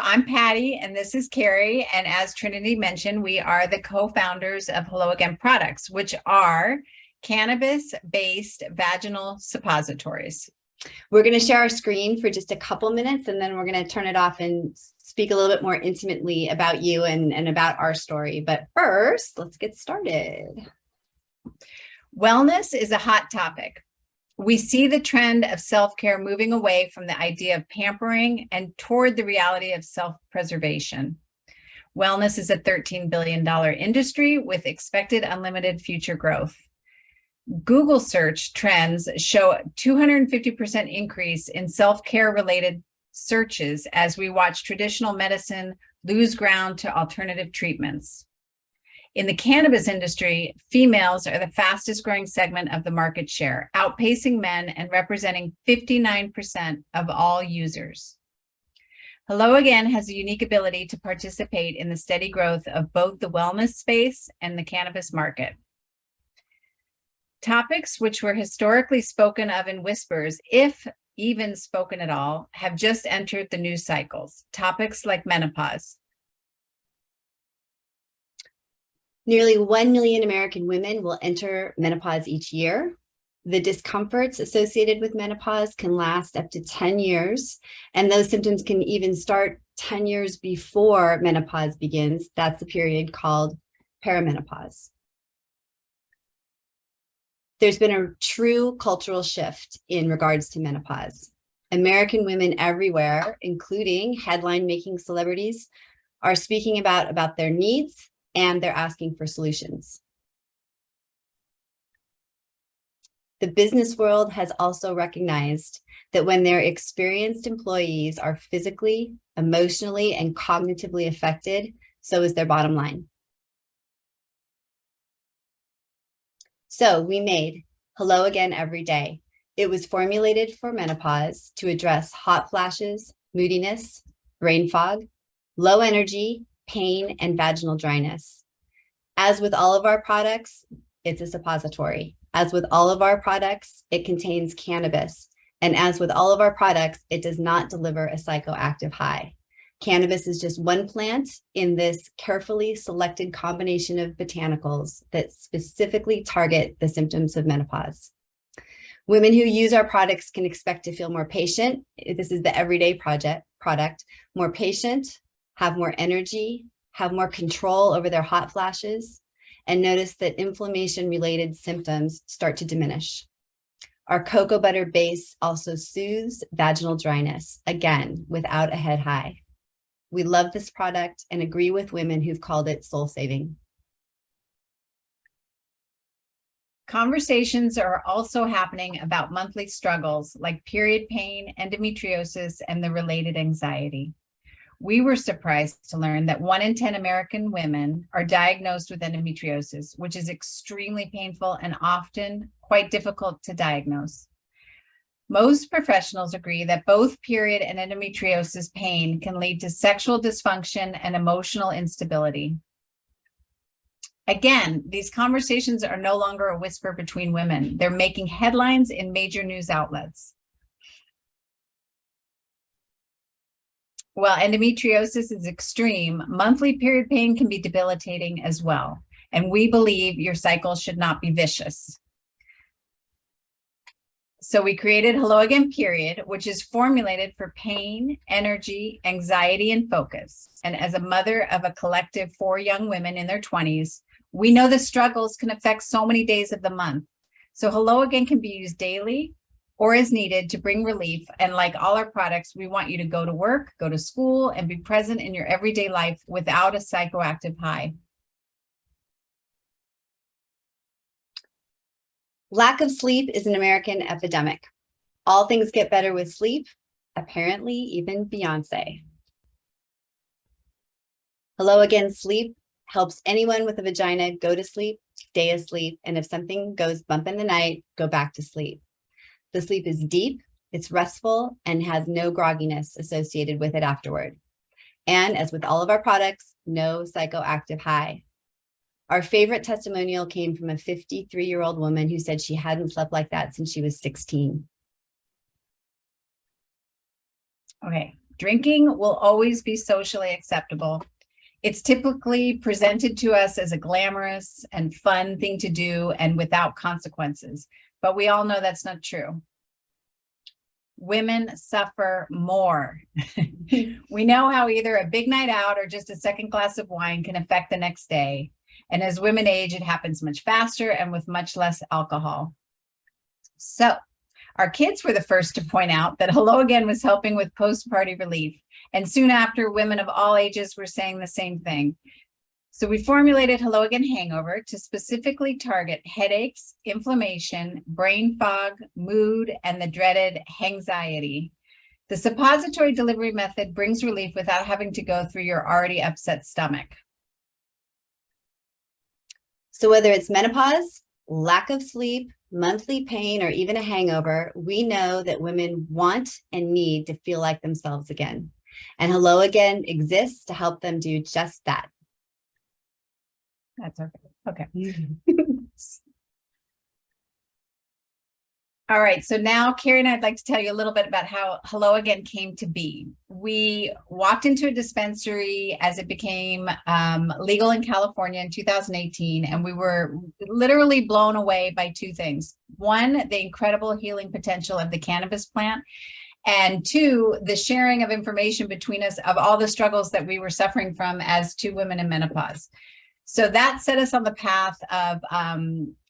I'm Patty, and this is Carrie. And as Trinity mentioned, we are the co-founders of Hello Again products, which are cannabis-based vaginal suppositories. We're going to share our screen for just a couple minutes, and then we're going to turn it off and speak a little bit more intimately about you and about our story. But first, let's get started. Wellness is a hot topic. We see the trend of self-care moving away from the idea of pampering and toward the reality of self-preservation. Wellness is a $13 billion industry with expected unlimited future growth. Google search trends show a 250% increase in self-care related searches as we watch traditional medicine lose ground to alternative treatments. In the cannabis industry, females are the fastest growing segment of the market share, outpacing men and representing 59% of all users. Hello Again has a unique ability to participate in the steady growth of both the wellness space and the cannabis market. Topics which were historically spoken of in whispers, if even spoken at all, have just entered the news cycles. Topics like menopause. Nearly 1 million American women will enter menopause each year. The discomforts associated with menopause can last up to 10 years, and those symptoms can even start 10 years before menopause begins. That's the period called perimenopause. There's been a true cultural shift in regards to menopause. American women everywhere, including headline-making celebrities, are speaking about their needs, and they're asking for solutions. The business world has also recognized that when their experienced employees are physically, emotionally, and cognitively affected, so is their bottom line. So we made Hello Again every day. It was formulated for menopause to address hot flashes, moodiness, brain fog, low energy, pain, and vaginal dryness. As with all of our products, it's a suppository. As with all of our products, it contains cannabis. And as with all of our products, it does not deliver a psychoactive high. Cannabis is just one plant in this carefully selected combination of botanicals that specifically target the symptoms of menopause. Women who use our products can expect to feel more patient. This is the everyday product, more patient, have more energy, have more control over their hot flashes, and notice that inflammation-related symptoms start to diminish. Our cocoa butter base also soothes vaginal dryness, again, without a head high. We love this product and agree with women who've called it soul-saving. Conversations are also happening about monthly struggles like period pain, endometriosis, and the related anxiety. We were surprised to learn that 1 in 10 American women are diagnosed with endometriosis, which is extremely painful and often quite difficult to diagnose. Most professionals agree that both period and endometriosis pain can lead to sexual dysfunction and emotional instability. Again, these conversations are no longer a whisper between women. They're making headlines in major news outlets. While endometriosis is extreme, monthly period pain can be debilitating as well. And we believe your cycle should not be vicious. So we created Hello Again Period, which is formulated for pain, energy, anxiety, and focus. And as a mother of a collective 4 young women in their 20s, we know the struggles can affect so many days of the month. So Hello Again can be used daily or as needed to bring relief. And like all our products, we want you to go to work, go to school, and be present in your everyday life without a psychoactive high. Lack of sleep is an American epidemic. All things get better with sleep, apparently even Beyonce. Hello Again Sleep helps anyone with a vagina go to sleep, stay asleep, and if something goes bump in the night, go back to sleep. The sleep is deep, it's restful, and has no grogginess associated with it afterward. And as with all of our products, no psychoactive high. Our favorite testimonial came from a 53-year-old woman who said she hadn't slept like that since she was 16. Okay, Drinking will always be socially acceptable. It's typically presented to us as a glamorous and fun thing to do and without consequences. But we all know that's not true. Women suffer more. We know how either a big night out or just a second glass of wine can affect the next day. And as women age, it happens much faster and with much less alcohol. So our kids were the first to point out that Hello Again was helping with post-party relief. And soon after, women of all ages were saying the same thing. So we formulated Hello Again Hangover to specifically target headaches, inflammation, brain fog, mood, and the dreaded hangxiety. The suppository delivery method brings relief without having to go through your already upset stomach. So whether it's menopause, lack of sleep, monthly pain, or even a hangover, we know that women want and need to feel like themselves again. And Hello Again exists to help them do just that. That's okay. Okay. All right. So now, Carrie and I'd like to tell you a little bit about how Hello Again came to be. We walked into a dispensary as it became legal in California in 2018, and we were literally blown away by two things. One, the incredible healing potential of the cannabis plant, and two, the sharing of information between us of all the struggles that we were suffering from as two women in menopause. So that set us on the path of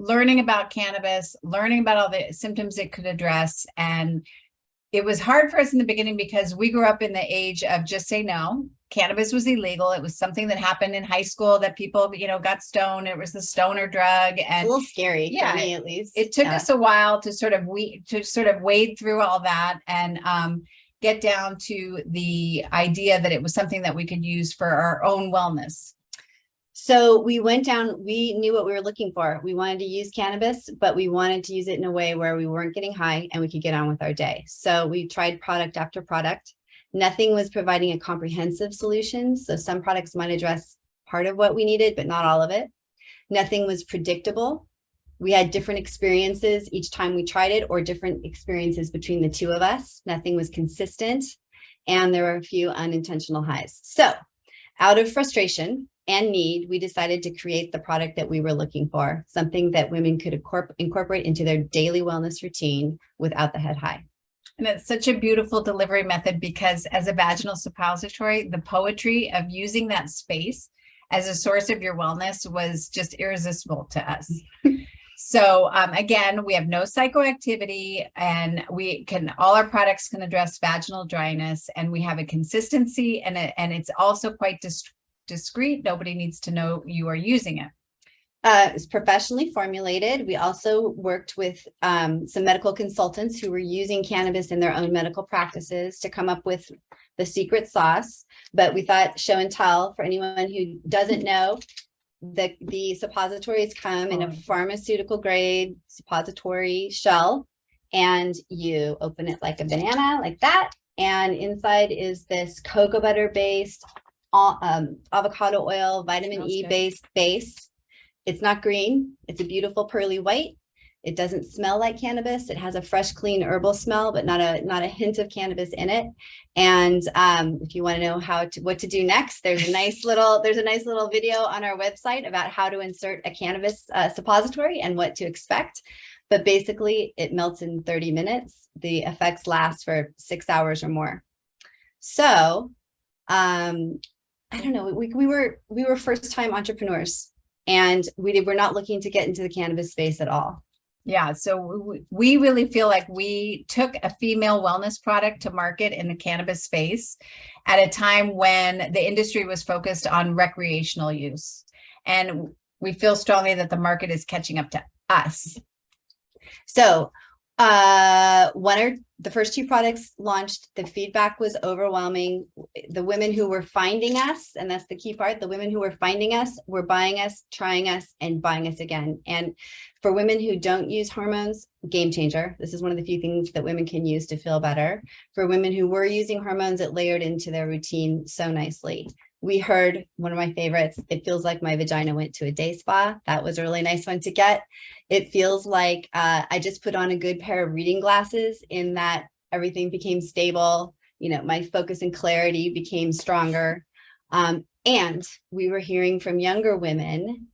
learning about cannabis, learning about all the symptoms it could address. And it was hard for us in the beginning because we grew up in the age of just say no. Cannabis was illegal. It was something that happened in high school that people, got stoned. It was the stoner drug. And it's a little scary for me, at least. It took us a while to sort of wade through all that and get down to the idea that it was something that we could use for our own wellness. So we went down, we knew what we were looking for. We wanted to use cannabis, but we wanted to use it in a way where we weren't getting high and we could get on with our day. So we tried product after product. Nothing was providing a comprehensive solution. So some products might address part of what we needed, but not all of it. Nothing was predictable. We had different experiences each time we tried it, or different experiences between the two of us. Nothing was consistent, and there were a few unintentional highs. So out of frustration and need, we decided to create the product that we were looking for, something that women could incorporate into their daily wellness routine without the head high. And it's such a beautiful delivery method because as a vaginal suppository, the poetry of using that space as a source of your wellness was just irresistible to us. So again, we have no psychoactivity, and all our products can address vaginal dryness, and we have a consistency, and it's also quite discreet. Nobody needs to know you are using it. It's professionally formulated. We also worked with some medical consultants who were using cannabis in their own medical practices to come up with the secret sauce. But we thought show and tell for anyone who doesn't know. The suppositories come in a pharmaceutical grade suppository shell, and you open it like a banana, like that. And inside is this cocoa butter based, avocado oil, vitamin E based base. It's not green. It's a beautiful pearly white. It doesn't smell like cannabis. It has a fresh, clean herbal smell, but not a hint of cannabis in it. And if you want to know what to do next, there's a nice little video on our website about how to insert a cannabis suppository and what to expect. But basically, it melts in 30 minutes. The effects last for 6 hours or more. So I don't know. We were first-time entrepreneurs, and we were not looking to get into the cannabis space at all. Yeah, so we really feel like we took a female wellness product to market in the cannabis space at a time when the industry was focused on recreational use. And we feel strongly that the market is catching up to us. So the first two products launched, the feedback was overwhelming. The women who were finding us, and that's the key part, the women who were finding us were buying us, trying us, and buying us again. And for women who don't use hormones, game changer. This is one of the few things that women can use to feel better. For women who were using hormones, it layered into their routine so nicely. We heard one of my favorites. It feels like my vagina went to a day spa. That was a really nice one to get. It feels like I just put on a good pair of reading glasses, in that everything became stable. my focus and clarity became stronger. And we were hearing from younger women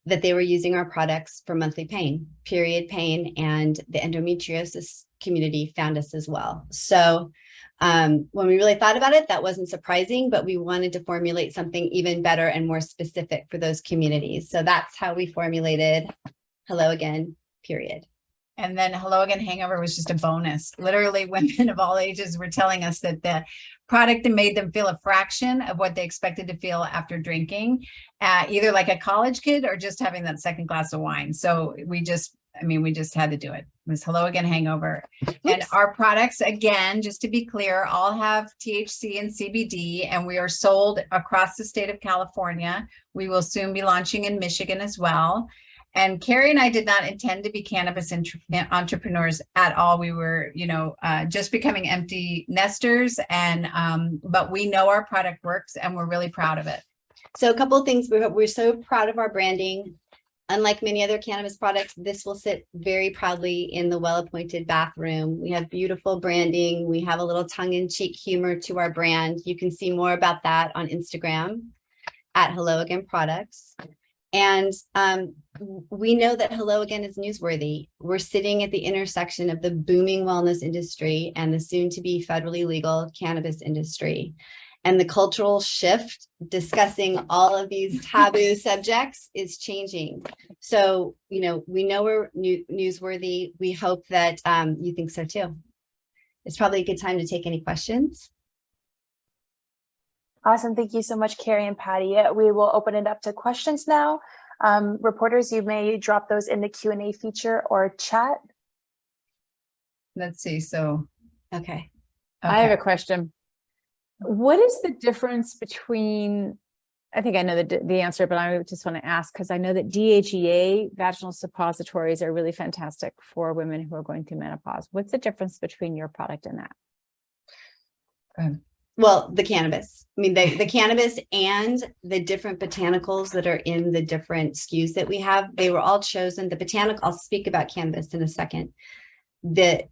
that they were using our products for monthly pain, period pain, and the endometriosis community found us as well. So when we really thought about it, that wasn't surprising, but we wanted to formulate something even better and more specific for those communities. So that's how we formulated Hello Again, period. And then Hello Again Hangover was just a bonus. Literally, women of all ages were telling us that the product made them feel a fraction of what they expected to feel after drinking, either like a college kid or just having that second glass of wine. So we just had to do it. It was Hello Again Hangover. Oops. And our products, again, just to be clear, all have THC and CBD, and we are sold across the state of California. We will soon be launching in Michigan as well. And Carrie and I did not intend to be cannabis entrepreneurs at all. We were, just becoming empty nesters, but we know our product works and we're really proud of it. So a couple of things, we're so proud of our branding. Unlike many other cannabis products, this will sit very proudly in the well-appointed bathroom. We have beautiful branding. We have a little tongue-in-cheek humor to our brand. You can see more about that on Instagram at Hello Again Products. And we know that Hello Again is newsworthy. We're sitting at the intersection of the booming wellness industry and the soon-to-be federally legal cannabis industry. And the cultural shift discussing all of these taboo subjects is changing. So, we know we're newsworthy. We hope that you think so too. It's probably a good time to take any questions. Awesome. Thank you so much, Carrie and Patty. We will open it up to questions now. Reporters, you may drop those in the Q&A feature or chat. Let's see. So, okay. I have a question. What is the difference between, I think I know the answer, but I just want to ask because I know that DHEA vaginal suppositories are really fantastic for women who are going through menopause. What's the difference between your product and that? Go ahead. Well, the cannabis. I mean, the cannabis and the different botanicals that are in the different SKUs that we have, they were all chosen. I'll speak about cannabis in a second. The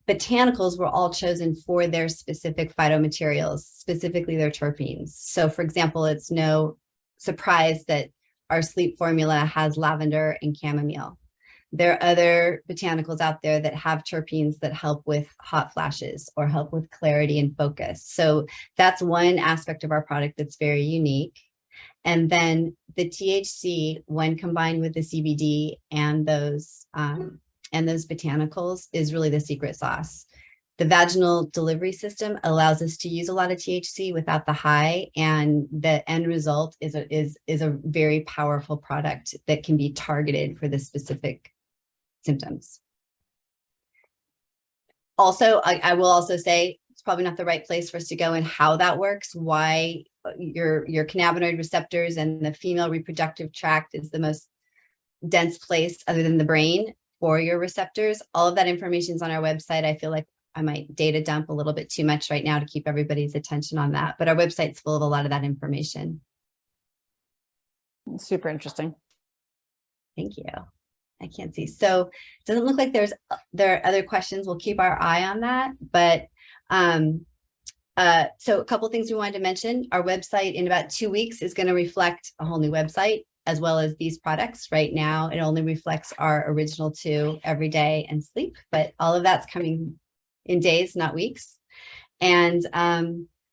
botanicals were all chosen for their specific phytomaterials, specifically their terpenes. So, for example, it's no surprise that our sleep formula has lavender and chamomile. There are other botanicals out there that have terpenes that help with hot flashes or help with clarity and focus. So that's one aspect of our product that's very unique. And then the THC, when combined with the CBD and those botanicals, is really the secret sauce. The vaginal delivery system allows us to use a lot of THC without the high, and the end result is a very powerful product that can be targeted for the specific symptoms. Also, I will also say it's probably not the right place for us to go in how that works, why your cannabinoid receptors and the female reproductive tract is the most dense place other than the brain for your receptors. All of that information is on our website. I feel like I might data dump a little bit too much right now to keep everybody's attention on that, but our website's full of a lot of that information. Super interesting. Thank you. I can't see. So it doesn't look like there are other questions. We'll keep our eye on that. But so a couple of things we wanted to mention. Our website in about 2 weeks is going to reflect a whole new website as well as these products. Right now, it only reflects our original 2, Everyday and Sleep, but all of that's coming in days, not weeks. And I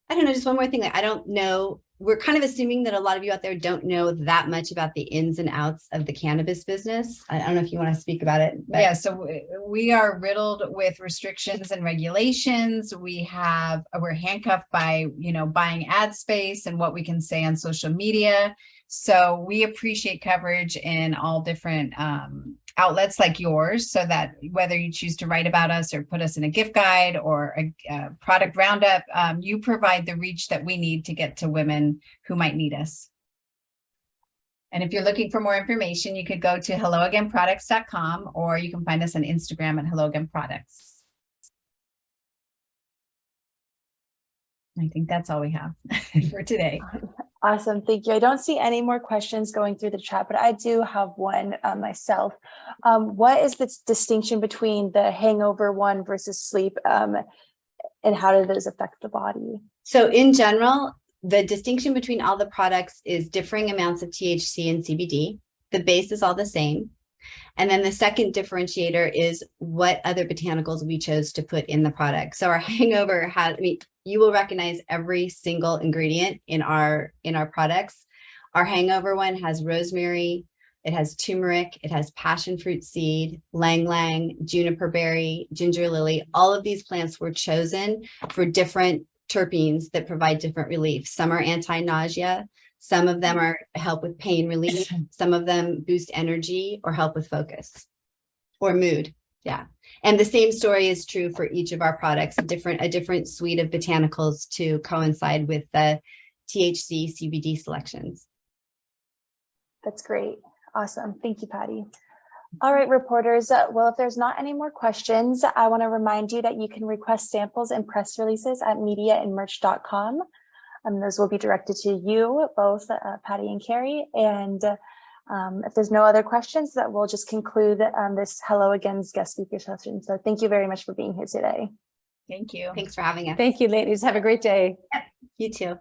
don't know, just one more thing. I don't know. We're kind of assuming that a lot of you out there don't know that much about the ins and outs of the cannabis business. I don't know if you want to speak about it. But. Yeah, so we are riddled with restrictions and regulations. We're handcuffed by, buying ad space and what we can say on social media. So we appreciate coverage in all different outlets like yours, so that whether you choose to write about us or put us in a gift guide or a product roundup, you provide the reach that we need to get to women who might need us. And if you're looking for more information, you could go to helloagainproducts.com, or you can find us on Instagram at helloagainproducts. I think that's all we have for today. Awesome. Thank you. I don't see any more questions going through the chat, but I do have one myself. What is the distinction between the hangover one versus sleep? and how do those affect the body? So in general, the distinction between all the products is differing amounts of THC and CBD. The base is all the same. And then the second differentiator is what other botanicals we chose to put in the product. So our hangover has, I mean, you will recognize every single ingredient in our products. Our hangover one has rosemary, it has turmeric, it has passion fruit seed, lang lang, juniper berry, ginger lily. All of these plants were chosen for different terpenes that provide different relief. Some are anti-nausea, some of them are help with pain relief, some of them boost energy or help with focus or mood. Yeah. And the same story is true for each of our products, a different suite of botanicals to coincide with the THC CBD selections. That's great. Awesome. Thank you, Patty. All right, reporters. Well, if there's not any more questions, I want to remind you that you can request samples and press releases at mediaandmerch.com. Those will be directed to you, both Patty and Carrie. And if there's no other questions, that we'll just conclude this Hello Again's guest speaker session. So thank you very much for being here today. Thank you. Thanks for having us. Thank you, ladies. Have a great day. You too.